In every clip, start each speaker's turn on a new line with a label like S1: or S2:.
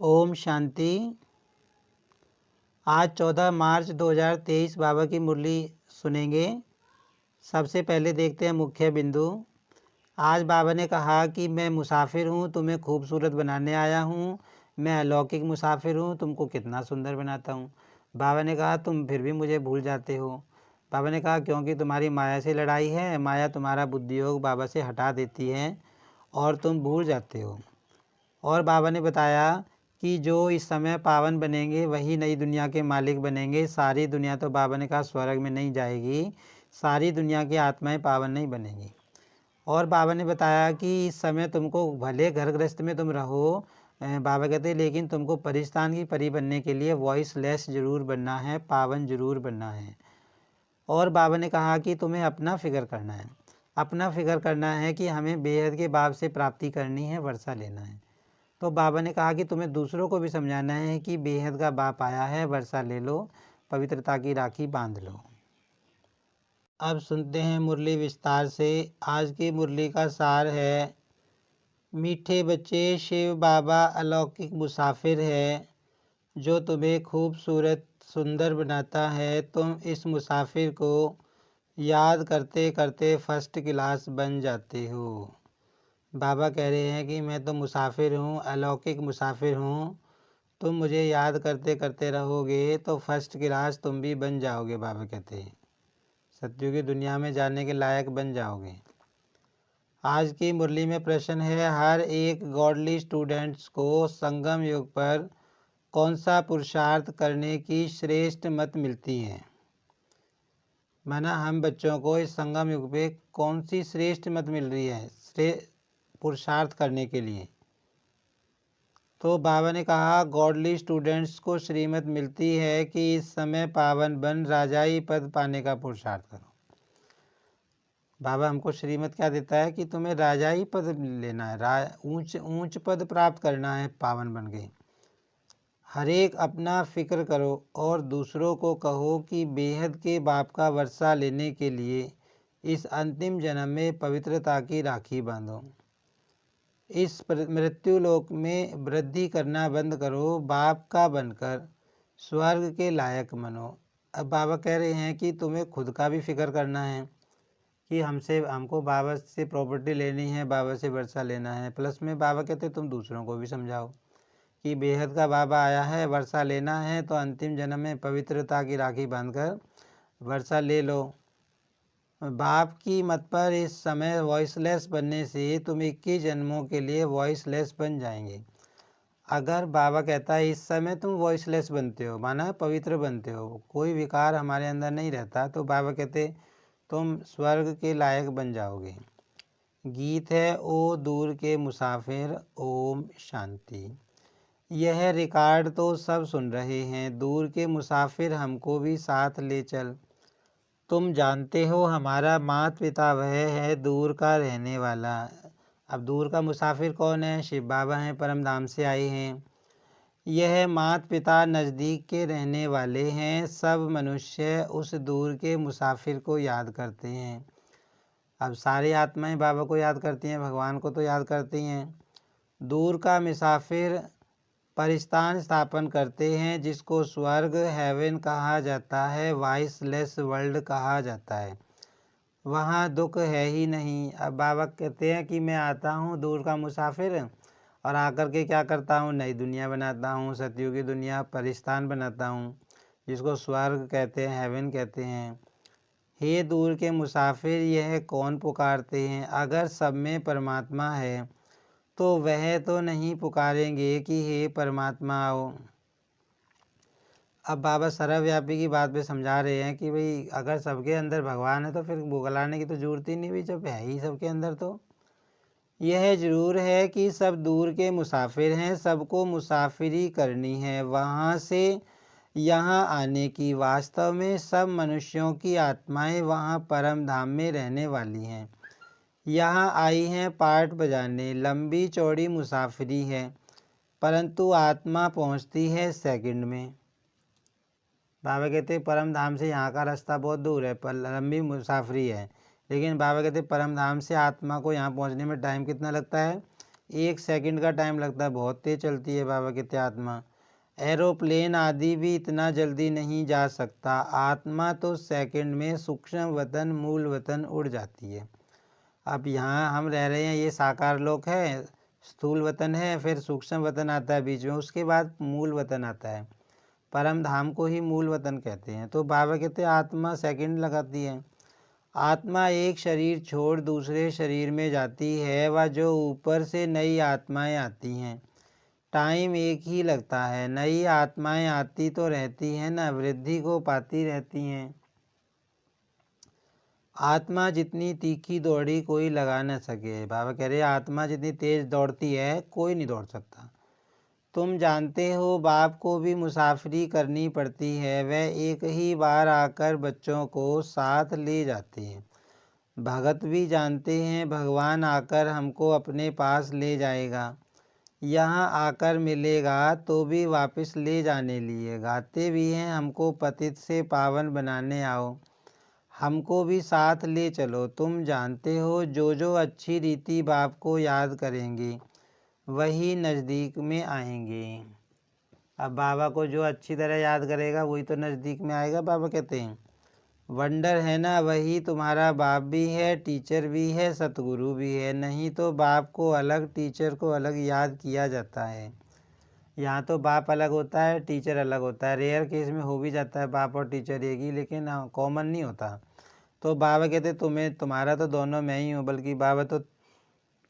S1: ओम शांति। आज 14 मार्च 2023 बाबा की मुरली सुनेंगे। सबसे पहले देखते हैं मुख्य बिंदु। आज बाबा ने कहा कि मैं मुसाफिर हूँ, तुम्हें खूबसूरत बनाने आया हूँ। मैं अलौकिक मुसाफिर हूँ, तुमको कितना सुंदर बनाता हूँ। बाबा ने कहा तुम फिर भी मुझे भूल जाते हो। बाबा ने कहा क्योंकि तुम्हारी माया से लड़ाई है। माया तुम्हारा बुद्धि योग बाबा से हटा देती है और तुम भूल जाते हो। और बाबा ने बताया कि जो इस समय पावन बनेंगे वही नई दुनिया के मालिक बनेंगे। सारी दुनिया तो बाबा ने कहा स्वर्ग में नहीं जाएगी, सारी दुनिया की आत्माएं पावन नहीं बनेंगी। और बाबा ने बताया कि इस समय तुमको भले घर गृहस्थ में तुम रहो, बाबा कहते लेकिन तुमको परिस्तान की परी बनने के लिए वॉइस लेस जरूर बनना है, पावन जरूर बनना है। और बाबा ने कहा कि तुम्हें अपना फिक्र करना है, अपना फिक्र करना है कि हमें बेहद के बाप से प्राप्ति करनी है, वर्षा लेना है। तो बाबा ने कहा कि तुम्हें दूसरों को भी समझाना है कि बेहद का बाप आया है, वर्षा ले लो, पवित्रता की राखी बांध लो। अब सुनते हैं मुरली विस्तार से। आज की मुरली का सार है, मीठे बच्चे शिव बाबा अलौकिक मुसाफिर है जो तुम्हें खूबसूरत सुंदर बनाता है। तुम इस मुसाफिर को याद करते करते फर्स्ट क्लास बन जाते हो। बाबा कह रहे हैं कि मैं तो मुसाफिर हूँ, अलौकिक मुसाफिर हूँ। तुम मुझे याद करते करते रहोगे तो फर्स्ट क्लास तुम भी बन जाओगे। बाबा कहते हैं सत्युग की दुनिया में जाने के लायक बन जाओगे। आज की मुरली में प्रश्न है, हर एक गॉडली स्टूडेंट्स को संगम युग पर कौन सा पुरुषार्थ करने की श्रेष्ठ मत मिलती है। माना हम बच्चों को इस संगम युग पे कौन सी श्रेष्ठ मत मिल रही है पुरुषार्थ करने के लिए। तो बाबा ने कहा गॉडली स्टूडेंट्स को श्रीमत मिलती है कि इस समय पावन बन राजाई पद पाने का पुरुषार्थ करो। बाबा हमको श्रीमत क्या देता है कि तुम्हें राजाई पद लेना है, ऊंच पद प्राप्त करना है पावन बन के। हर एक अपना फिक्र करो और दूसरों को कहो कि बेहद के बाप का वर्षा लेने के लिए इस अंतिम जन्म में पवित्रता की राखी बांधो। इस मृत्यु लोक में वृद्धि करना बंद करो, बाप का बनकर स्वर्ग के लायक बनो। अब बाबा कह रहे हैं कि तुम्हें खुद का भी फिक्र करना है कि हमको बाबा से प्रॉपर्टी लेनी है, बाबा से वर्षा लेना है। प्लस में बाबा कहते तुम दूसरों को भी समझाओ कि बेहद का बाबा आया है, वर्षा लेना है तो अंतिम जन्म में पवित्रता की राखी बांधकर वर्षा ले लो। बाप की मत पर इस समय वॉइसलेस बनने से तुम 21 जन्मों के लिए वॉइसलेस बन जाएंगे। अगर बाबा कहता है इस समय तुम वॉइसलेस बनते हो, माना पवित्र बनते हो, कोई विकार हमारे अंदर नहीं रहता, तो बाबा कहते तुम स्वर्ग के लायक बन जाओगे। गीत है ओ दूर के मुसाफिर, ओम शांति। यह रिकॉर्ड तो सब सुन रहे हैं, दूर के मुसाफिर हमको भी साथ ले चल। तुम जानते हो हमारा माता पिता वह है दूर का रहने वाला। अब दूर का मुसाफिर कौन है? शिव बाबा हैं, परम धाम से आए हैं। यह माता पिता नज़दीक के रहने वाले हैं। सब मनुष्य उस दूर के मुसाफिर को याद करते हैं। अब सारी आत्माएं बाबा को याद करती हैं, भगवान को तो याद करती हैं। दूर का मुसाफिर परिस्थान स्थापन करते हैं जिसको स्वर्ग हेवन कहा जाता है, वॉइसलेस वर्ल्ड कहा जाता है। वहाँ दुख है ही नहीं। अब बाबा कहते हैं कि मैं आता हूँ दूर का मुसाफिर और आकर के क्या करता हूँ, नई दुनिया बनाता हूँ, सतयुग की दुनिया परिस्थान बनाता हूँ जिसको स्वर्ग कहते हैं, हेवन कहते हैं। हे दूर के मुसाफिर, यह कौन पुकारते हैं? अगर सब में परमात्मा है तो वह तो नहीं पुकारेंगे कि हे परमात्मा आओ। अब बाबा सर्वव्यापी की बात पे समझा रहे हैं कि भाई अगर सबके अंदर भगवान है तो फिर बुलाने की तो जरूरत ही नहीं, भाई जब है ही सबके अंदर। तो यह जरूर है कि सब दूर के मुसाफिर हैं, सबको मुसाफिरी करनी है वहाँ से यहाँ आने की। वास्तव में सब मनुष्यों की आत्माएं वहाँ परम धाम में रहने वाली हैं, यहाँ आई हैं पार्ट बजाने। लंबी चौड़ी मुसाफिरी है परंतु आत्मा पहुँचती है सेकंड में। बाबा कहते परम धाम से यहाँ का रास्ता बहुत दूर है, पर लंबी मुसाफिरी है, लेकिन बाबा कहते परम धाम से आत्मा को यहाँ पहुँचने में टाइम कितना लगता है? 1 सेकंड का टाइम लगता है, बहुत तेज़ चलती है बाबा कहते आत्मा। एरोप्लेन आदि भी इतना जल्दी नहीं जा सकता। आत्मा तो सेकंड में सूक्ष्म वतन मूल वतन उड़ जाती है। अब यहाँ हम रह रहे हैं, ये साकार लोक है, स्थूल वतन है, फिर सूक्ष्म वतन आता है बीच में, उसके बाद मूल वतन आता है। परम धाम को ही मूल वतन कहते हैं। तो बाबा कहते हैं आत्मा सेकंड लगाती है। आत्मा एक शरीर छोड़ दूसरे शरीर में जाती है, व जो ऊपर से नई आत्माएं आती हैं। टाइम एक ही लगता है। नई आत्माएं आती तो रहती हैं ना, वृद्धि को पाती रहती हैं। आत्मा जितनी तीखी दौड़ी कोई लगा न सके। बाबा कह रहे हैं आत्मा जितनी तेज दौड़ती है कोई नहीं दौड़ सकता। तुम जानते हो बाप को भी मुसाफिरी करनी पड़ती है। वह एक ही बार आकर बच्चों को साथ ले जाते हैं। भगत भी जानते हैं भगवान आकर हमको अपने पास ले जाएगा। यहाँ आकर मिलेगा तो भी वापस ले जाने लिए। गाते भी हैं हमको पतित से पावन बनाने आओ, हमको भी साथ ले चलो। तुम जानते हो जो अच्छी रीति बाप को याद करेंगे वही नज़दीक में आएंगे। अब बाबा को जो अच्छी तरह याद करेगा वही तो नज़दीक में आएगा। बाबा कहते हैं वंडर है ना, वही तुम्हारा बाप भी है, टीचर भी है, सतगुरु भी है। नहीं तो बाप को अलग टीचर को अलग याद किया जाता है। यहाँ तो बाप अलग होता है, टीचर अलग होता है। रेयर केस में हो भी जाता है बाप और टीचर एक ही, लेकिन कॉमन नहीं होता। तो बाबा कहते तुम्हारा तो दोनों मैं ही हूँ, बल्कि बाबा तो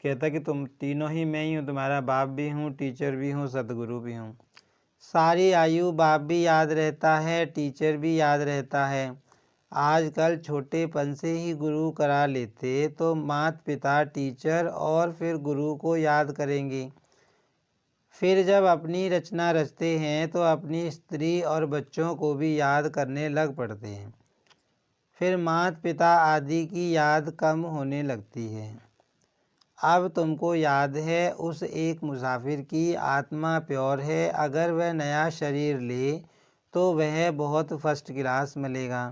S1: कहता कि तुम तीनों ही मैं ही हूँ, तुम्हारा बाप भी हूँ, टीचर भी हूँ, सतगुरु भी हूँ। सारी आयु बाप भी याद रहता है, टीचर भी याद रहता है। आजकल छोटेपन से ही गुरु करा लेते तो माता पिता टीचर और फिर गुरु को याद करेंगे। फिर जब अपनी रचना रचते हैं तो अपनी स्त्री और बच्चों को भी याद करने लग पड़ते हैं। फिर माता पिता आदि की याद कम होने लगती है। अब तुमको याद है उस एक मुसाफिर की आत्मा प्योर है। अगर वह नया शरीर ले तो वह बहुत फर्स्ट क्लास मिलेगा।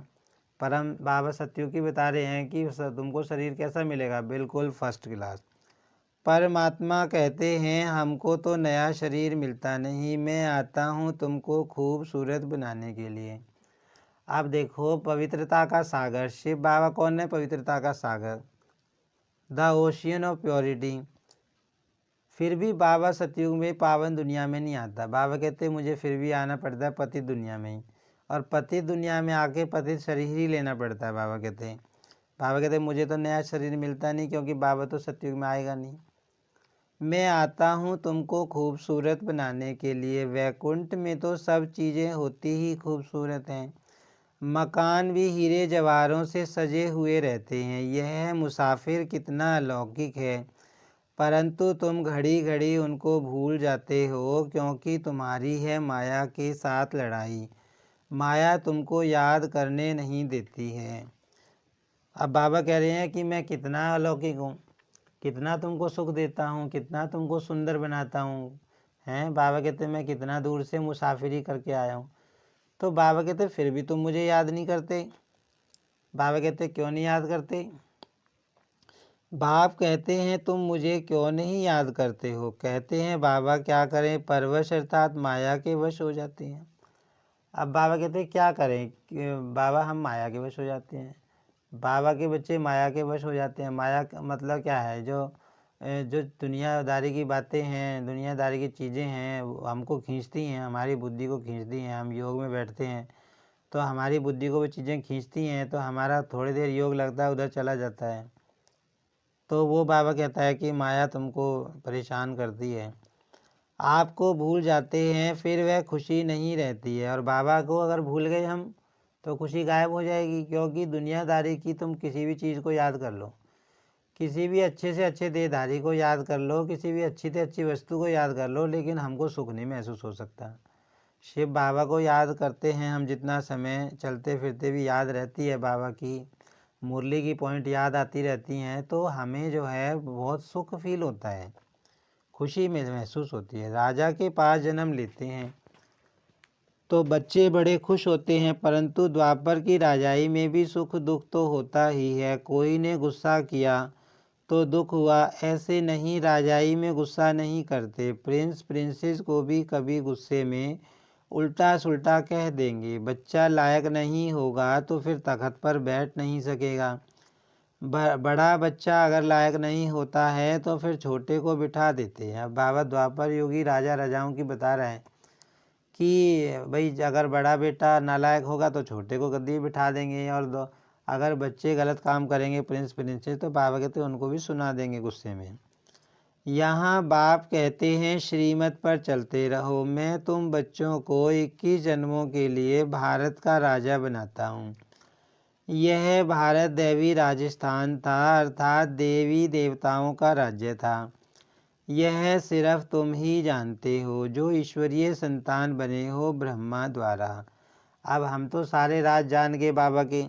S1: परम बाबा सत्युकी बता रहे हैं कि तुमको शरीर कैसा मिलेगा, बिल्कुल फर्स्ट क्लास। परमात्मा कहते हैं हमको तो नया शरीर मिलता नहीं, मैं आता हूँ तुमको खूबसूरत बनाने के लिए। अब देखो पवित्रता का सागर शिव बाबा कौन है? पवित्रता का सागर, द ओशियन ऑफ प्योरिटी। फिर भी बाबा सतयुग में पावन दुनिया में नहीं आता। बाबा कहते मुझे फिर भी आना पड़ता है पतित दुनिया में ही, और पतित दुनिया में आके पतित शरीर ही लेना पड़ता है। बाबा कहते मुझे तो नया शरीर मिलता नहीं, क्योंकि बाबा तो सतयुग में आएगा नहीं। मैं आता हूँ तुमको खूबसूरत बनाने के लिए। वैकुंठ में तो सब चीज़ें होती ही खूबसूरत हैं। मकान भी हीरे जवाहरों से सजे हुए रहते हैं। यह मुसाफिर कितना अलौकिक है, परंतु तुम घड़ी घड़ी उनको भूल जाते हो, क्योंकि तुम्हारी है माया के साथ लड़ाई। माया तुमको याद करने नहीं देती है। अब बाबा कह रहे हैं कि मैं कितना अलौकिक हूँ, कितना तुमको सुख देता हूँ, कितना तुमको सुंदर बनाता हूँ। हैं बाबा कहते मैं कितना दूर से मुसाफिरी करके आया हूँ। तो बाबा कहते फिर भी तुम मुझे याद नहीं करते। बाबा कहते क्यों नहीं याद करते? बाप कहते हैं तुम मुझे क्यों नहीं याद करते हो? कहते हैं बाबा क्या करें, परवश अर्थात माया के वश हो जाते हैं। अब बाबा कहते हैं क्या करें बाबा, हम माया के वश हो जाते हैं। बाबा के बच्चे माया के वश हो जाते हैं। माया का मतलब क्या है? जो दुनियादारी की बातें हैं, दुनियादारी की चीज़ें हैं, वो हमको खींचती हैं, हमारी बुद्धि को खींचती हैं। हम योग में बैठते हैं तो हमारी बुद्धि को वो चीज़ें खींचती हैं, तो हमारा थोड़ी देर योग लगता है, उधर चला जाता है। तो वो बाबा कहता है कि माया तुमको परेशान करती है, आपको भूल जाते हैं, फिर वह खुशी नहीं रहती है। और बाबा को अगर भूल गए हम तो खुशी गायब हो जाएगी, क्योंकि दुनियादारी की तुम किसी भी चीज़ को याद कर लो, किसी भी अच्छे से अच्छे देहधारी को याद कर लो, किसी भी अच्छी से अच्छी वस्तु को याद कर लो, लेकिन हमको सुख नहीं महसूस हो सकता। शिव बाबा को याद करते हैं हम, जितना समय चलते फिरते भी याद रहती है, बाबा की मुरली की पॉइंट याद आती रहती हैं, तो हमें जो है बहुत सुख फील होता है, खुशी में महसूस होती है। राजा के पास जन्म लेते हैं तो बच्चे बड़े खुश होते हैं, परंतु द्वापर की राजाई में भी सुख दुख तो होता ही है। कोई ने गुस्सा किया तो दुख हुआ। ऐसे नहीं, राजाई में गुस्सा नहीं करते। प्रिंस प्रिंसेस को भी कभी गुस्से में उल्टा सुल्टा कह देंगे। बच्चा लायक नहीं होगा तो फिर तख्त पर बैठ नहीं सकेगा। बड़ा बच्चा अगर लायक नहीं होता है तो फिर छोटे को बिठा देते हैं। अब बाबा द्वापर योगी राजा राजाओं की बता रहे हैं कि भाई अगर बड़ा बेटा नालायक होगा तो छोटे को गद्दी पे बिठा देंगे, और अगर बच्चे गलत काम करेंगे प्रिंस प्रिंसेस तो बाबा कहते हैं उनको भी सुना देंगे गुस्से में। यहाँ बाप कहते हैं श्रीमत पर चलते रहो। मैं तुम बच्चों को 21 जन्मों के लिए भारत का राजा बनाता हूँ। यह भारत दैवी राजस्थान था, अर्थात देवी देवताओं का राज्य था। यह सिर्फ तुम ही जानते हो जो ईश्वरीय संतान बने हो ब्रह्मा द्वारा। अब हम तो सारे राज जान गए बाबा के,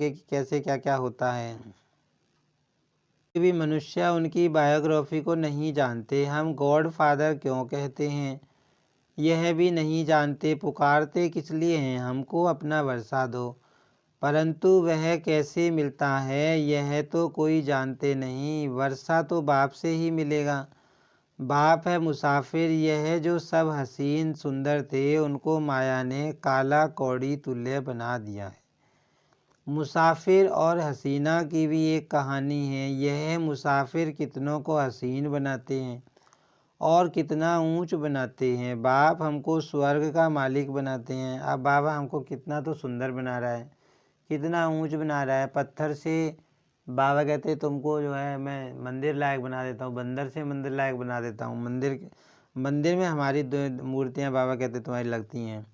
S1: कि कैसे क्या क्या होता है। भी मनुष्य उनकी बायोग्राफी को नहीं जानते। हम गॉड फादर क्यों कहते हैं यह भी नहीं जानते। पुकारते किस लिए हैं, हमको अपना वर्षा दो, परंतु वह कैसे मिलता है यह तो कोई जानते नहीं। वर्षा तो बाप से ही मिलेगा। बाप है मुसाफिर। यह जो सब हसीन सुंदर थे उनको माया ने काला कौड़ी तुल्य बना दिया है। मुसाफिर और हसीना की भी एक कहानी है। यह मुसाफिर कितनों को हसीन बनाते हैं और कितना ऊंच बनाते हैं। बाप हमको स्वर्ग का मालिक बनाते हैं। अब बाबा हमको कितना तो सुंदर बना रहा है, कितना ऊंच बना रहा है। पत्थर से बाबा कहते तुमको जो है मैं मंदिर लायक बना देता हूँ, बंदर से मंदिर लायक बना देता हूँ। मंदिर में हमारी मूर्तियाँ बाबा कहते तुम्हारी लगती हैं।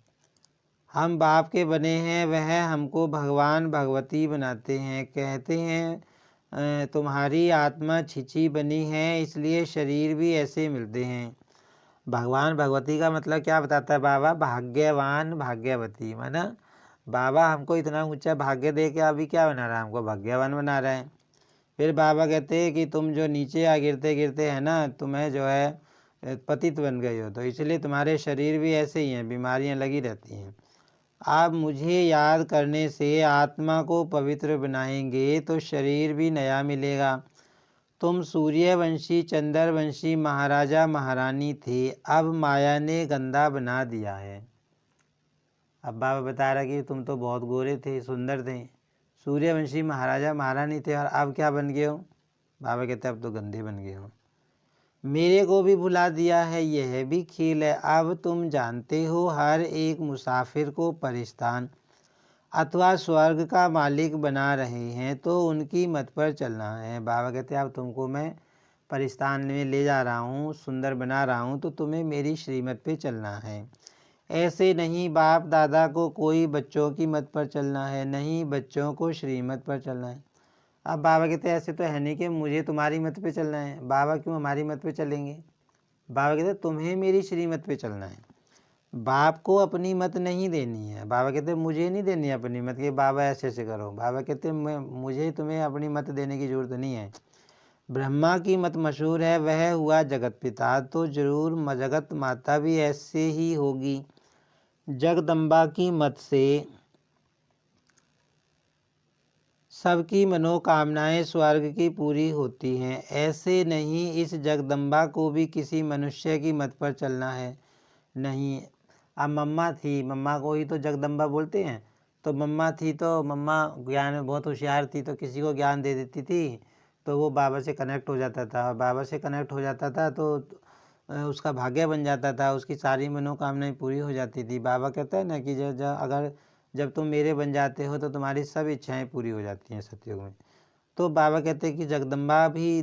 S1: हम बाप के बने हैं, वह हमको भगवान भगवती बनाते हैं। कहते हैं तुम्हारी आत्मा छिछी बनी है इसलिए शरीर भी ऐसे मिलते हैं। भगवान भगवती का मतलब क्या बताता है बाबा, भाग्यवान भाग्यवती। माना बाबा हमको इतना ऊंचा भाग्य दे के अभी क्या बना रहा है, हमको भाग्यवान बना रहा है। फिर बाबा कहते हैं कि तुम जो नीचे आ गिरते गिरते है ना, तुम्हें जो है पतित बन गई हो, तो इसलिए तुम्हारे शरीर भी ऐसे ही हैं, बीमारियां लगी रहती हैं। आप मुझे याद करने से आत्मा को पवित्र बनाएंगे तो शरीर भी नया मिलेगा। तुम सूर्यवंशी चंद्रवंशी महाराजा महारानी थे, अब माया ने गंदा बना दिया है। अब बाबा बता रहा कि तुम तो बहुत गोरे थे, सुंदर थे, सूर्यवंशी महाराजा महारानी थे, और अब क्या बन गए हो। बाबा कहते अब तो गंदे बन गए हो। मेरे को भी भुला दिया है, यह भी खेल है। अब तुम जानते हो हर एक मुसाफिर को परिस्तान अथवा स्वर्ग का मालिक बना रहे हैं तो उनकी मत पर चलना है। बाबा कहते अब तुमको मैं परिस्तान में ले जा रहा हूँ, सुंदर बना रहा हूँ, तो तुम्हें मेरी श्रीमत पे चलना है। ऐसे नहीं बाप दादा को कोई बच्चों की मत पर चलना है, नहीं बच्चों को श्रीमत पर चलना है। अब बाबा कहते ऐसे तो है नहीं कि मुझे तुम्हारी मत पे चलना है। बाबा क्यों हमारी मत पे चलेंगे। बाबा कहते तुम्हें मेरी श्रीमत पे चलना है। बाप को अपनी मत नहीं देनी है। बाबा कहते मुझे नहीं देनी है अपनी मत कि बाबा ऐसे ऐसे करो। बाबा कहते मुझे तुम्हें अपनी मत देने की ज़रूरत नहीं है। ब्रह्मा की मत मशहूर है, वह हुआ जगत पिता, तो जरूर जगत माता भी ऐसे ही होगी। जगदम्बा की मत से सबकी मनोकामनाएं स्वर्ग की पूरी होती हैं। ऐसे नहीं, इस जगदम्बा को भी किसी मनुष्य की मत पर चलना है। नहीं, अब मम्मा थी, मम्मा को ही तो जगदम्बा बोलते हैं। तो मम्मा थी तो मम्मा ज्ञान में बहुत होशियार थी, तो किसी को ज्ञान दे देती थी तो वो बाबा से कनेक्ट हो जाता था। बाबा से कनेक्ट हो जाता था तो उसका भाग्य बन जाता था, उसकी सारी मनोकामनाएं पूरी हो जाती थी। बाबा कहता है ना कि जब तुम मेरे बन जाते हो तो तुम्हारी सब इच्छाएं पूरी हो जाती हैं सतयुग में। तो बाबा कहते हैं कि जगदम्बा भी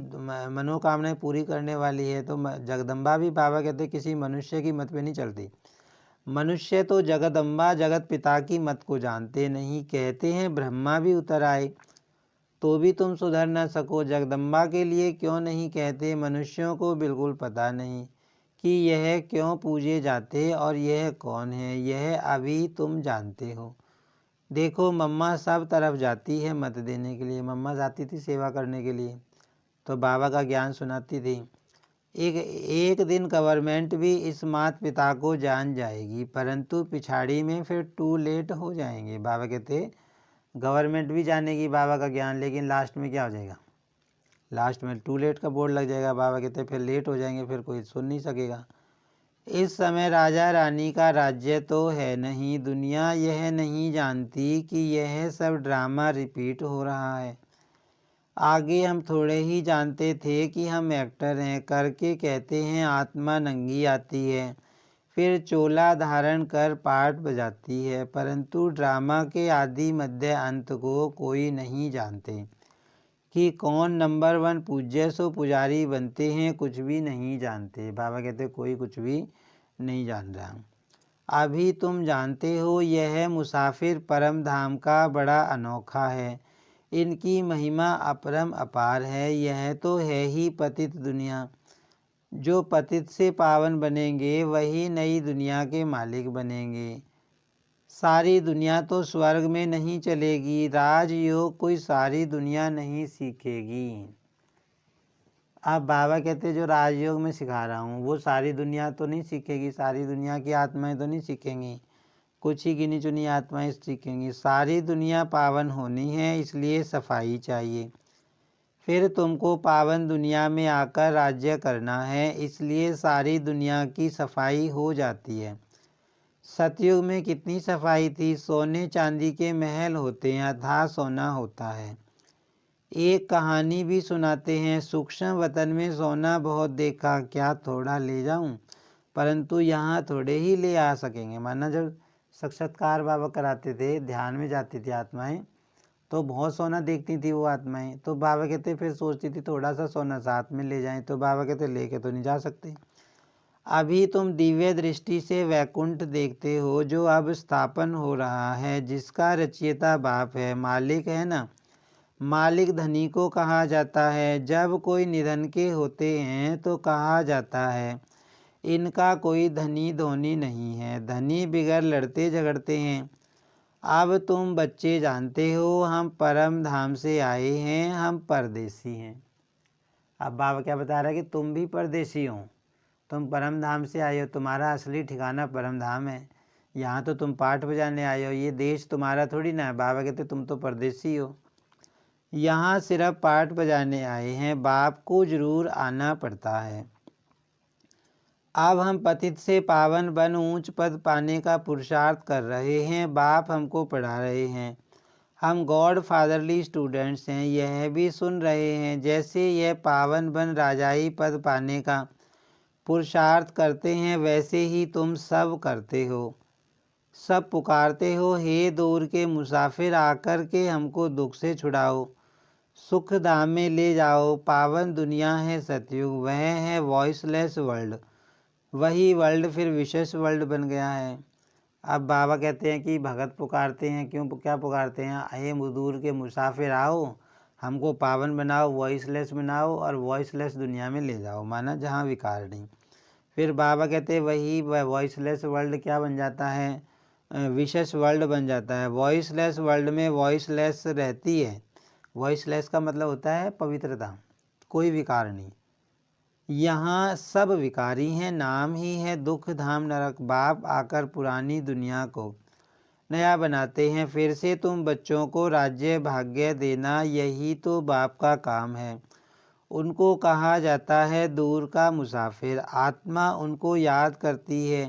S1: मनोकामनाएं पूरी करने वाली है। तो जगदम्बा भी बाबा कहते हैं किसी मनुष्य की मत पे नहीं चलती। मनुष्य तो जगदम्बा जगत पिता की मत को जानते नहीं। कहते हैं ब्रह्मा भी उतर आए तो भी तुम सुधर न सको। जगदम्बा के लिए क्यों नहीं कहते, मनुष्यों को बिल्कुल पता नहीं कि यह क्यों पूजे जाते और यह कौन है, यह अभी तुम जानते हो। देखो मम्मा सब तरफ जाती है मत देने के लिए। मम्मा जाती थी सेवा करने के लिए तो बाबा का ज्ञान सुनाती थी। एक दिन गवर्नमेंट भी इस माता पिता को जान जाएगी, परंतु पिछाड़ी में फिर टू लेट हो जाएंगे। बाबा कहते गवर्नमेंट भी जानेगी बाबा का ज्ञान, लेकिन लास्ट में क्या हो जाएगा, लास्ट में टू लेट का बोर्ड लग जाएगा। बाबा कहते फिर लेट हो जाएंगे, फिर कोई सुन नहीं सकेगा। इस समय राजा रानी का राज्य तो है नहीं, दुनिया यह नहीं जानती कि यह सब ड्रामा रिपीट हो रहा है। आगे हम थोड़े ही जानते थे कि हम एक्टर हैं, करके कहते हैं आत्मा नंगी आती है, फिर चोला धारण कर पाठ बजाती है, परंतु ड्रामा के आदि मध्य अंत को कोई नहीं जानते कि कौन नंबर 1 पूज्य सो पुजारी बनते हैं, कुछ भी नहीं जानते। बाबा कहते कोई कुछ भी नहीं जान रहा। अभी तुम जानते हो यह मुसाफिर परम धाम का बड़ा अनोखा है, इनकी महिमा अपरम अपार है। यह तो है ही पतित दुनिया, जो पतित से पावन बनेंगे वही नई दुनिया के मालिक बनेंगे। सारी दुनिया तो स्वर्ग में नहीं चलेगी, राजयोग कोई सारी दुनिया नहीं सीखेगी। अब बाबा कहते जो राजयोग में सिखा रहा हूँ वो सारी दुनिया तो नहीं सीखेगी, सारी दुनिया की आत्माएं तो नहीं सीखेंगी, कुछ ही गिनी चुनी आत्माएं सीखेंगी। सारी दुनिया पावन होनी है, इसलिए सफाई चाहिए। फिर तुमको पावन दुनिया में आकर राज्य करना है, इसलिए सारी दुनिया की सफाई हो जाती है। सतयुग में कितनी सफाई थी, सोने चांदी के महल होते हैं, अथाह सोना होता है। एक कहानी भी सुनाते हैं, सूक्ष्म वतन में सोना बहुत देखा, क्या थोड़ा ले जाऊं, परंतु यहाँ थोड़े ही ले आ सकेंगे। माना जब साक्षात्कार बाबा कराते थे, ध्यान में जाती थी आत्माएं, तो बहुत सोना देखती थी वो आत्माएं, तो बाबा कहते फिर सोचती थी थोड़ा सा सोना साथ में ले जाएं, तो बाबा कहते लेके तो नहीं जा सकते। अभी तुम दिव्य दृष्टि से वैकुंठ देखते हो, जो अब स्थापन हो रहा है, जिसका रचयिता बाप है, मालिक है ना। मालिक धनी को कहा जाता है, जब कोई निधन के होते हैं तो कहा जाता है इनका कोई धनी धोनी नहीं है, धनी बिगड़ लड़ते झगड़ते हैं। अब तुम बच्चे जानते हो हम परम धाम से आए हैं, हम परदेसी हैं। अब बाबा क्या बता रहा है कि तुम भी परदेसी हो, तुम परम धाम से आए हो, तुम्हारा असली ठिकाना परम धाम है, यहाँ तो तुम पाठ बजाने आए हो, ये देश तुम्हारा थोड़ी ना है। बाबा कहते तुम तो परदेसी हो, यहाँ सिर्फ पाठ बजाने आए हैं, बाप को जरूर आना पड़ता है। अब हम पतित से पावन बन ऊंच पद पाने का पुरुषार्थ कर रहे हैं, बाप हमको पढ़ा रहे हैं, हम गॉड फादरली स्टूडेंट्स हैं, यह भी सुन रहे हैं। जैसे यह पावन बन राजाई पद पाने का पुरुषार्थ करते हैं, वैसे ही तुम सब करते हो, सब पुकारते हो, हे दूर के मुसाफिर आकर के हमको दुख से छुड़ाओ, सुख धाम में ले जाओ। पावन दुनिया है सतयुग, वह है वॉइसलेस वर्ल्ड, वही वर्ल्ड फिर विशेष वर्ल्ड बन गया है। अब बाबा कहते हैं कि भगत पुकारते हैं, क्यों क्या पुकारते हैं, हे दूर के मुसाफिर आओ, हमको पावन बनाओ, वॉइसलेस बनाओ और वॉइसलेस दुनिया में ले जाओ, माना जहाँ विकार नहीं। फिर बाबा कहते हैं वही वॉइसलेस वर्ल्ड क्या बन जाता है, विशेष वर्ल्ड बन जाता है। वॉइसलेस वर्ल्ड में वॉइसलेस रहती है, वॉइसलेस का मतलब होता है पवित्रता, कोई विकार नहीं। यहाँ सब विकारी हैं, नाम ही है दुख धाम नरक। बाप आकर पुरानी दुनिया को नया बनाते हैं, फिर से तुम बच्चों को राज्य भाग्य देना, यही तो बाप का काम है। उनको कहा जाता है दूर का मुसाफिर, आत्मा उनको याद करती है,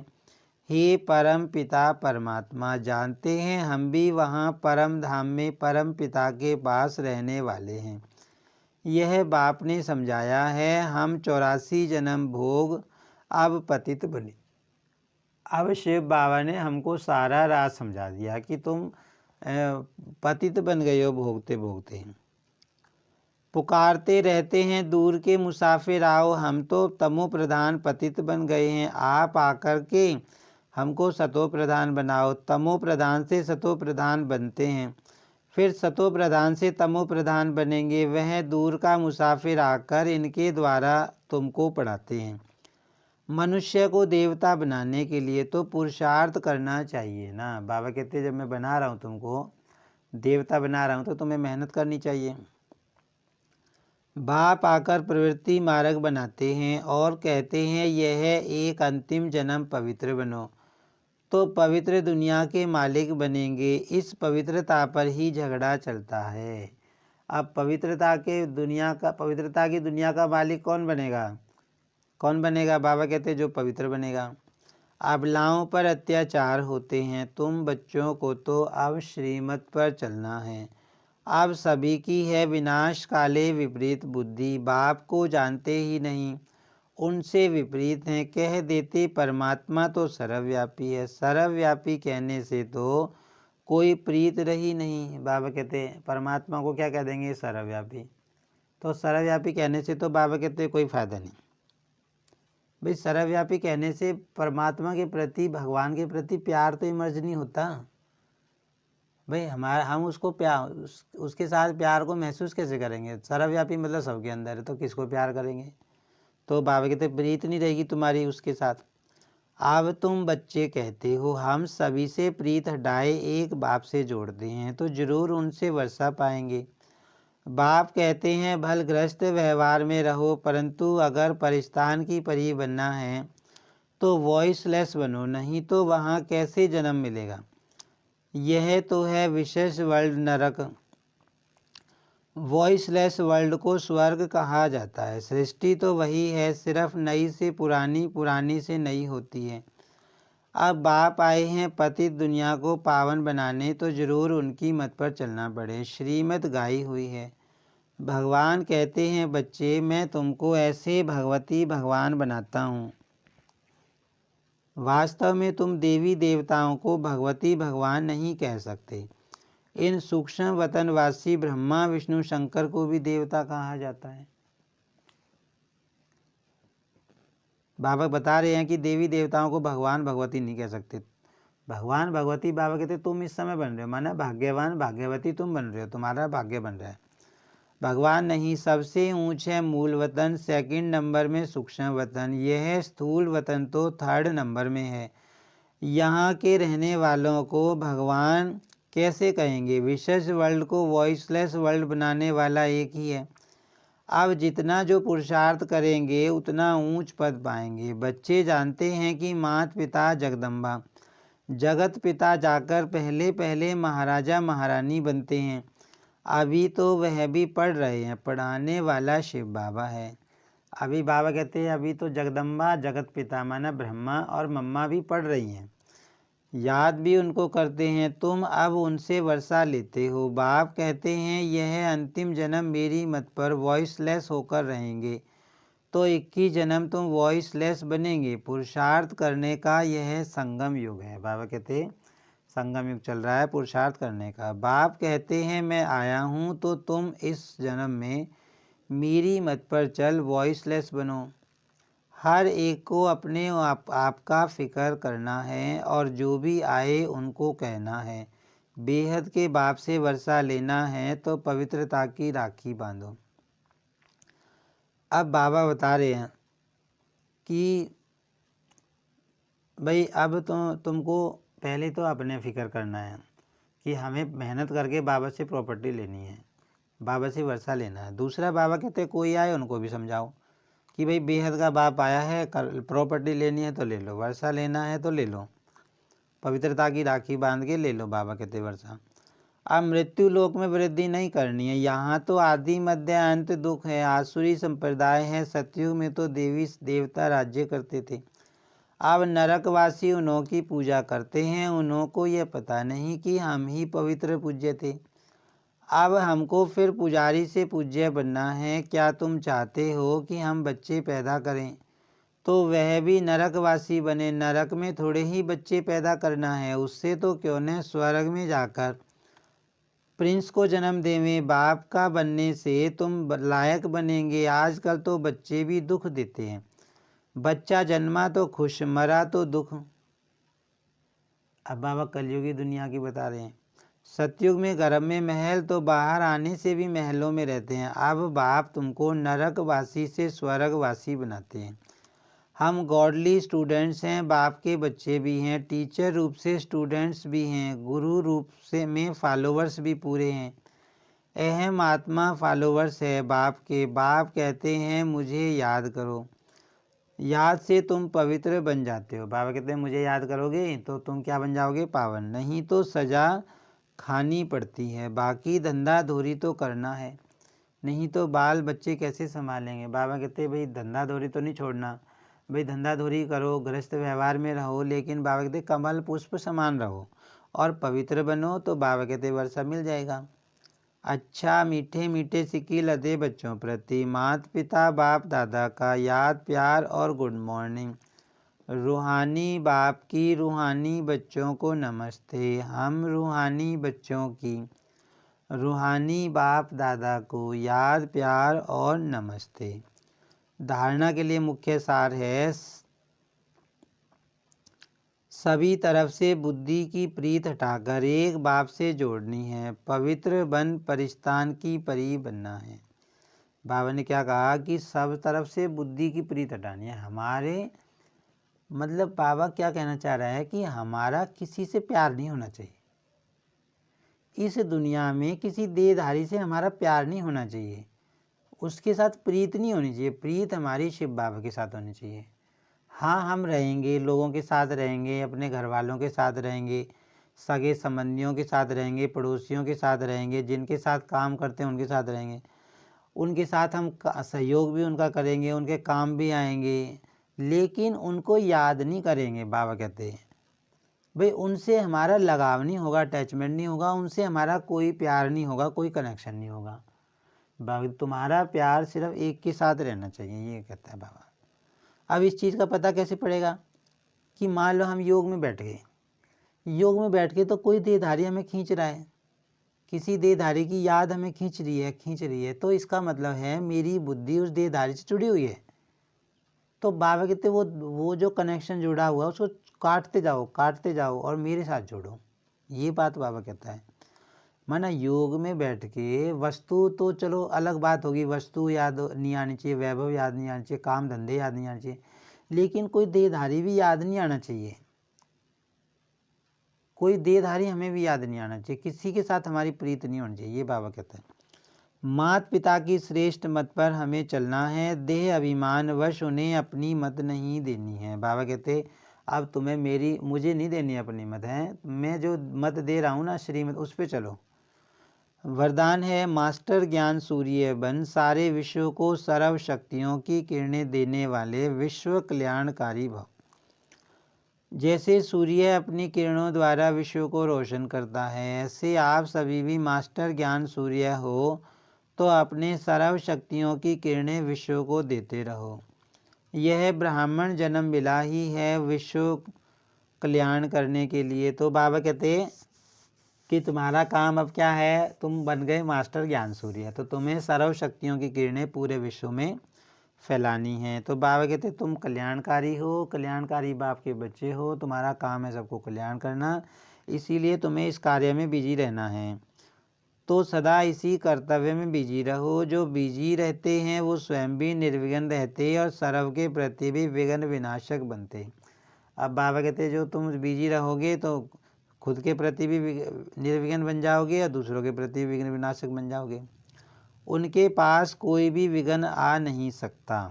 S1: हे परम पिता परमात्मा। जानते हैं हम भी वहाँ परम धाम में परम पिता के पास रहने वाले हैं, यह बाप ने समझाया है। हम 84 जन्म भोग अब पतित बने। अब शिव बाबा ने हमको सारा राज समझा दिया कि तुम पतित बन गए हो भोगते भोगते। पुकारते रहते हैं दूर के मुसाफिर आओ, हम तो तमो प्रधान पतित बन गए हैं, आप आकर के हमको सतो प्रधान बनाओ। तमो प्रधान से सतो प्रधान बनते हैं, फिर सतो प्रधान से तमो प्रधान बनेंगे। वह दूर का मुसाफिर आकर इनके द्वारा तुमको पढ़ाते हैं। मनुष्य को देवता बनाने के लिए तो पुरुषार्थ करना चाहिए ना। बाबा कहते हैं जब मैं बना रहा हूँ तुमको देवता बना रहा हूँ तो तुम्हें मेहनत करनी चाहिए। बाप आकर प्रवृत्ति मार्ग बनाते हैं और कहते हैं यह एक अंतिम जन्म पवित्र बनो। तो पवित्र दुनिया के मालिक बनेंगे। इस पवित्रता पर ही झगड़ा चलता है। अब पवित्रता की दुनिया का मालिक कौन बनेगा? कौन बनेगा? बाबा कहते हैं जो पवित्र बनेगा। अबलाओं पर अत्याचार होते हैं। तुम बच्चों को तो अब श्रीमत पर चलना है। अब सभी की है विनाश काले विपरीत बुद्धि। बाप को जानते ही नहीं, उनसे विपरीत हैं। कह देते परमात्मा तो सर्वव्यापी है। सर्वव्यापी कहने से तो कोई प्रीत रही नहीं। बाबा कहते हैं परमात्मा को क्या कह देंगे? सर्वव्यापी। तो सर्वव्यापी कहने से तो बाबा कहते हैं कोई फायदा नहीं। भाई सर्वव्यापी कहने से परमात्मा के प्रति, भगवान के प्रति प्यार तो इमर्ज नहीं होता। भाई हम उसको उसके साथ प्यार को महसूस कैसे करेंगे? सर्वव्यापी मतलब सबके अंदर है, तो किसको प्यार करेंगे? तो बाबा कहते प्रीत नहीं रहेगी तुम्हारी उसके साथ। अब तुम बच्चे कहते हो हम सभी से प्रीत हटाए एक बाप से जोड़ते हैं तो जरूर उनसे वर्षा पाएंगे। बाप कहते हैं भलग्रस्त व्यवहार में रहो, परंतु अगर परिस्तान की परी बनना है तो वॉइसलेस बनो, नहीं तो वहाँ कैसे जन्म मिलेगा? यह तो है विशेष वर्ल्ड नरक। वॉइसलेस वर्ल्ड को स्वर्ग कहा जाता है। सृष्टि तो वही है, सिर्फ नई से पुरानी, पुरानी से नई होती है। अब बाप आए हैं पतित दुनिया को पावन बनाने, तो जरूर उनकी मत पर चलना पड़े। श्रीमत गाई हुई है। भगवान कहते हैं बच्चे मैं तुमको ऐसे भगवती भगवान बनाता हूँ। वास्तव में तुम देवी देवताओं को भगवती भगवान नहीं कह सकते। इन सूक्ष्म वतनवासी ब्रह्मा विष्णु शंकर को भी देवता कहा जाता है। बाबा बता रहे हैं कि देवी देवताओं को भगवान भगवती नहीं कह सकते। भगवान भगवती बाबा कहते तुम इस समय बन रहे हो, माना भाग्यवान भाग्यवती तुम बन रहे हो, तुम्हारा भाग्य बन रहा है। भगवान नहीं, सबसे ऊंच है मूल वतन, सेकंड नंबर में सूक्ष्म वतन, यह स्थूल वतन तो थर्ड नंबर में है। यहाँ के रहने वालों को भगवान कैसे कहेंगे? विशेष वर्ल्ड को वॉइसलेस वर्ल्ड बनाने वाला एक ही है। अब जितना जो पुरुषार्थ करेंगे उतना ऊंच पद पाएंगे। बच्चे जानते हैं कि माता पिता जगदम्बा, जगत पिता जाकर पहले पहले महाराजा महारानी बनते हैं। अभी तो वह भी पढ़ रहे हैं, पढ़ाने वाला शिव बाबा है। अभी बाबा कहते हैं अभी तो जगदम्बा जगत पिता माना ब्रह्मा और मम्मा भी पढ़ रही हैं, याद भी उनको करते हैं। तुम अब उनसे वर्षा लेते हो। बाप कहते हैं यह अंतिम जन्म मेरी मत पर वॉइसलेस होकर रहेंगे, तो 21 जन्म तुम वॉइसलेस बनेंगे। पुरुषार्थ करने का यह संगम युग है। बाबा कहते हैं संगम युग चल रहा है पुरुषार्थ करने का। बाप कहते हैं मैं आया हूँ तो तुम इस जन्म में मेरी मत पर चल वॉइसलेस बनो। हर एक को अपने आपका फिक्र करना है और जो भी आए उनको कहना है बेहद के बाप से वर्षा लेना है तो पवित्रता की राखी बांधो। अब बाबा बता रहे हैं कि भाई अब तो तुमको पहले तो अपने फिक्र करना है कि हमें मेहनत करके बाबा से प्रॉपर्टी लेनी है, बाबा से वर्षा लेना है। दूसरा बाबा कहते कोई आए उनको भी समझाओ कि भाई बेहद का बाप आया है, प्रॉपर्टी लेनी है तो ले लो, वर्षा लेना है तो ले लो, पवित्रता की राखी बांध के ले लो। बाबा कहते वर्षा। अब मृत्यु लोक में वृद्धि नहीं करनी है। यहाँ तो आदि मध्य अंत दुख है, आसुरी संप्रदाय है। सतयुग में तो देवी देवता राज्य करते थे। अब नरकवासी उन्हों की पूजा करते हैं। उन्हों को ये पता नहीं कि हम ही पवित्र पूज्य थे। अब हमको फिर पुजारी से पूज्य बनना है। क्या तुम चाहते हो कि हम बच्चे पैदा करें तो वह भी नरकवासी बने? नरक में थोड़े ही बच्चे पैदा करना है, उससे तो क्यों न स्वर्ग में जाकर प्रिंस को जन्म देवें। बाप का बनने से तुम लायक बनेंगे। आजकल तो बच्चे भी दुख देते हैं। बच्चा जन्मा तो खुश, मरा तो दुख। अब बाबा कलयुगी दुनिया की बता रहे हैं। सतयुग में घर में महल तो बाहर आने से भी महलों में रहते हैं। अब बाप तुमको नरकवासी से स्वर्गवासी बनाते हैं। हम गॉडली स्टूडेंट्स हैं, बाप के बच्चे भी हैं, टीचर रूप से स्टूडेंट्स भी हैं, गुरु रूप से में फॉलोवर्स भी पूरे हैं। अहम आत्मा फॉलोवर्स है बाप के। बाप कहते हैं मुझे याद करो। याद से तुम पवित्र बन जाते हो। बाबा कहते हैं मुझे याद करोगे तो तुम क्या बन जाओगे? पावन। नहीं तो सज़ा खानी पड़ती है। बाकी धंधा धोरी तो करना है, नहीं तो बाल बच्चे कैसे संभालेंगे। बाबा कहते हैं भाई धंधा धोरी तो नहीं छोड़ना, भाई धंधा धोरी करो, गृहस्थ व्यवहार में रहो, लेकिन बाबा कहते कमल पुष्प समान रहो और पवित्र बनो, तो बाबा कहते वर्षा मिल जाएगा। अच्छा मीठे मीठे सिक्के लदे बच्चों प्रति माता पिता बाप दादा का याद प्यार और गुड मॉर्निंग। रूहानी बाप की रूहानी बच्चों को नमस्ते। हम रूहानी बच्चों की रूहानी बाप दादा को याद प्यार और नमस्ते। धारणा के लिए मुख्य सार है सभी तरफ से बुद्धि की प्रीत हटाकर एक बाप से जोड़नी है। पवित्र बन परिस्तान की परी बनना है। बाबा ने क्या कहा कि सब तरफ से बुद्धि की प्रीत हटानी है। हमारे मतलब बाबा क्या कहना चाह रहा है कि हमारा किसी से प्यार नहीं होना चाहिए। इस दुनिया में किसी देहधारी से हमारा प्यार नहीं होना चाहिए, उसके साथ प्रीत नहीं होनी चाहिए। प्रीत हमारी शिव बाबा के साथ होनी चाहिए। हाँ हम रहेंगे, लोगों के साथ रहेंगे, अपने घर वालों के साथ रहेंगे, सगे संबंधियों के साथ रहेंगे, पड़ोसियों के साथ रहेंगे, जिनके साथ काम करते हैं उनके साथ रहेंगे, उनके साथ हम सहयोग भी उनका करेंगे, उनके काम भी आएंगे, लेकिन उनको याद नहीं करेंगे। बाबा कहते हैं भाई उनसे हमारा लगाव नहीं होगा, अटैचमेंट नहीं होगा, उनसे हमारा कोई प्यार नहीं होगा, कोई कनेक्शन नहीं होगा। बाबा तुम्हारा प्यार सिर्फ एक के साथ रहना चाहिए, ये कहता है बाबा। अब इस चीज़ का पता कैसे पड़ेगा कि मान लो हम योग में बैठ गए, योग में बैठ के तो कोई देहधारी हमें खींच रहा है, किसी देहधारी की याद हमें खींच रही है, तो इसका मतलब है मेरी बुद्धि उस देहधारी से जुड़ी हुई है। तो बाबा कहते वो जो कनेक्शन जुड़ा हुआ उसको काटते जाओ और मेरे साथ जोड़ो। ये बात बाबा कहता है। माना योग में बैठ के वस्तु तो चलो अलग बात होगी, वस्तु याद नहीं आनी चाहिए, वैभव याद नहीं आना चाहिए, काम धंधे याद नहीं आने चाहिए, लेकिन कोई देहधारी भी याद नहीं आना चाहिए। कोई देहधारी हमें भी याद नहीं आना चाहिए, किसी के साथ हमारी प्रीत नहीं होनी चाहिए। ये बाबा कहता है। माता पिता की श्रेष्ठ मत पर हमें चलना है, देह अभिमान वश उन्हें अपनी मत नहीं देनी है। बाबा कहते अब तुम्हें मुझे नहीं देनी अपनी मत है, मैं जो मत दे रहा हूँ ना श्रीमत, उस पर चलो। वरदान है मास्टर ज्ञान सूर्य बन, सारे विश्व को सर्व शक्तियों की किरणें देने वाले विश्व कल्याणकारी भव। जैसे सूर्य अपनी किरणों द्वारा विश्व को रोशन करता है, ऐसे आप सभी भी मास्टर ज्ञान सूर्य हो तो अपने सर्व शक्तियों की किरणें विश्व को देते रहो। यह ब्राह्मण जन्म मिला ही है विश्व कल्याण करने के लिए। तो बाबा कहते कि तुम्हारा काम अब क्या है, तुम बन गए मास्टर ज्ञान सूर्य, तो तुम्हें सर्व शक्तियों की किरणें पूरे विश्व में फैलानी है। तो बाबा कहते तुम कल्याणकारी हो, कल्याणकारी बाप के बच्चे हो, तुम्हारा काम है सबको कल्याण करना, इसीलिए तुम्हें इस कार्य में बिजी रहना है। तो सदा इसी कर्तव्य में बिजी रहो। जो बिजी रहते हैं वो स्वयं भी निर्विघ्न रहते और सर्व के प्रति भी विघ्न विनाशक बनते। अब बाबा कहते जो तुम बिजी रहोगे तो खुद के प्रति भी निर्विघ्न बन जाओगे और दूसरों के प्रति विघ्न विनाशक बन जाओगे। उनके पास कोई भी विघ्न आ नहीं सकता।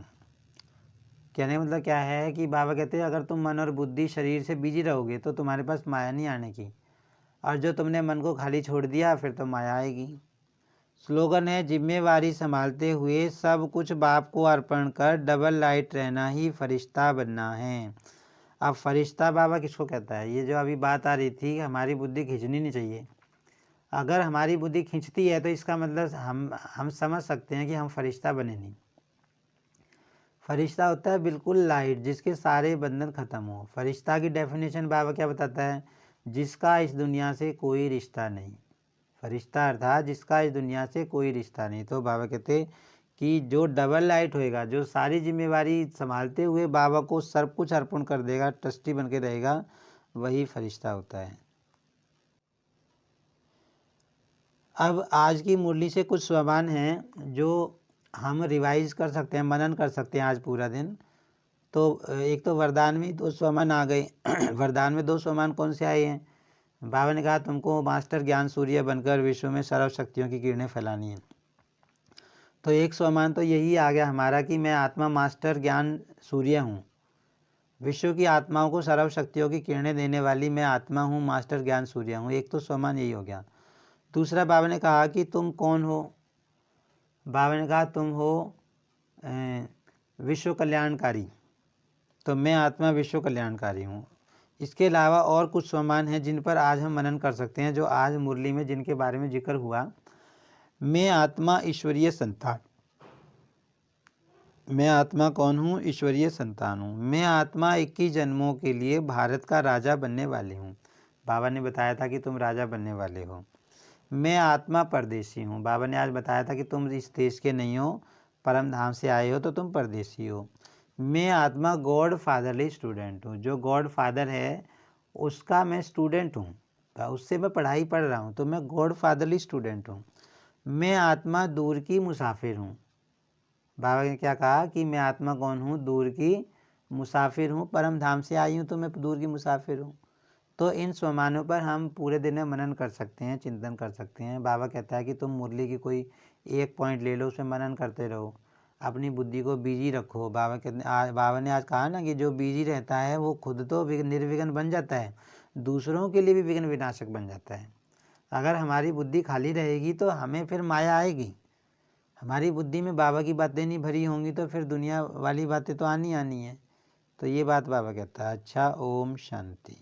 S1: कहने का मतलब क्या है कि बाबा कहते हैं अगर तुम मन और बुद्धि शरीर से बिजी रहोगे तो तुम्हारे पास माया नहीं आने की, और जो तुमने मन को खाली छोड़ दिया फिर तो माया आएगी। स्लोगन है जिम्मेवारी संभालते हुए सब कुछ बाप को अर्पण कर डबल लाइट रहना ही फरिश्ता बनना है। अब फरिश्ता बाबा किसको कहता है? ये जो अभी बात आ रही थी हमारी बुद्धि खींचनी नहीं चाहिए। अगर हमारी बुद्धि खींचती है तो इसका मतलब हम समझ सकते हैं कि हम फरिश्ता बने नहीं। फरिश्ता होता है बिल्कुल लाइट, जिसके सारे बंधन खत्म हो। फरिश्ता की डेफिनेशन बाबा क्या बताता है? जिसका इस दुनिया से कोई रिश्ता नहीं। फरिश्ता अर्थात जिसका इस दुनिया से कोई रिश्ता नहीं। तो बाबा कहते कि जो डबल लाइट होएगा, जो सारी जिम्मेवारी संभालते हुए बाबा को सब कुछ अर्पण कर देगा, ट्रस्टी बन के रहेगा, वही फरिश्ता होता है। अब आज की मुरली से कुछ स्वमान हैं जो हम रिवाइज कर सकते हैं, मनन कर सकते हैं आज पूरा दिन। तो एक तो वरदान में 2 स्वमान आ गए। वरदान में 2 स्वमान कौन से आए हैं? बाबा ने कहा तुमको मास्टर ज्ञान सूर्य बनकर विश्व में सर्व शक्तियों की किरणें फैलानी है। तो एक स्वमान तो यही आ गया हमारा कि मैं आत्मा मास्टर ज्ञान सूर्य हूँ। विश्व की आत्माओं को सर्वशक्तियों की किरणें देने वाली मैं आत्मा हूँ, मास्टर ज्ञान सूर्य हूँ। एक तो स्वमान यही हो गया। दूसरा बाबा ने कहा कि तुम कौन हो। बाबा ने कहा तुम हो विश्व कल्याणकारी। तो मैं आत्मा विश्व कल्याणकारी हूँ। इसके अलावा और कुछ स्वमान हैं जिन पर आज हम मनन कर सकते हैं, जो आज मुरली में जिनके बारे में जिक्र हुआ। मैं आत्मा ईश्वरीय संतान। मैं आत्मा कौन हूँ? ईश्वरीय संतान हूँ। मैं आत्मा 21 जन्मों के लिए भारत का राजा बनने वाली हूँ। बाबा ने बताया था कि तुम राजा बनने वाले हो। मैं आत्मा परदेशी हूँ। बाबा ने आज बताया था कि तुम इस देश के नहीं हो, परम धाम से आए हो, तो तुम परदेशी हो। मैं आत्मा गॉड फादरली स्टूडेंट हूँ। जो गॉड फादर है उसका मैं स्टूडेंट हूँ, उससे मैं पढ़ाई पढ़ रहा हूँ, तो मैं गॉड फादरली स्टूडेंट हूँ। मैं आत्मा दूर की मुसाफिर हूँ। बाबा ने क्या कहा कि मैं आत्मा कौन हूँ? दूर की मुसाफिर हूँ। परम धाम से आई हूँ तो मैं दूर की मुसाफिर हूँ। तो इन स्वमानों पर हम पूरे दिन में मनन कर सकते हैं, चिंतन कर सकते हैं। बाबा कहता है कि तुम मुरली की कोई एक पॉइंट ले लो, उसमें मनन करते रहो, अपनी बुद्धि को बिजी रखो। बाबा ने आज कहा ना कि जो बिजी रहता है वो खुद तो निर्विघ्न बन जाता है, दूसरों के लिए भी विघ्न विनाशक बन जाता है। अगर हमारी बुद्धि खाली रहेगी तो हमें फिर माया आएगी। हमारी बुद्धि में बाबा की बातें नहीं भरी होंगी तो फिर दुनिया वाली बातें तो आनी आनी है। तो ये बात बाबा कहता है। अच्छा, ओम शांति।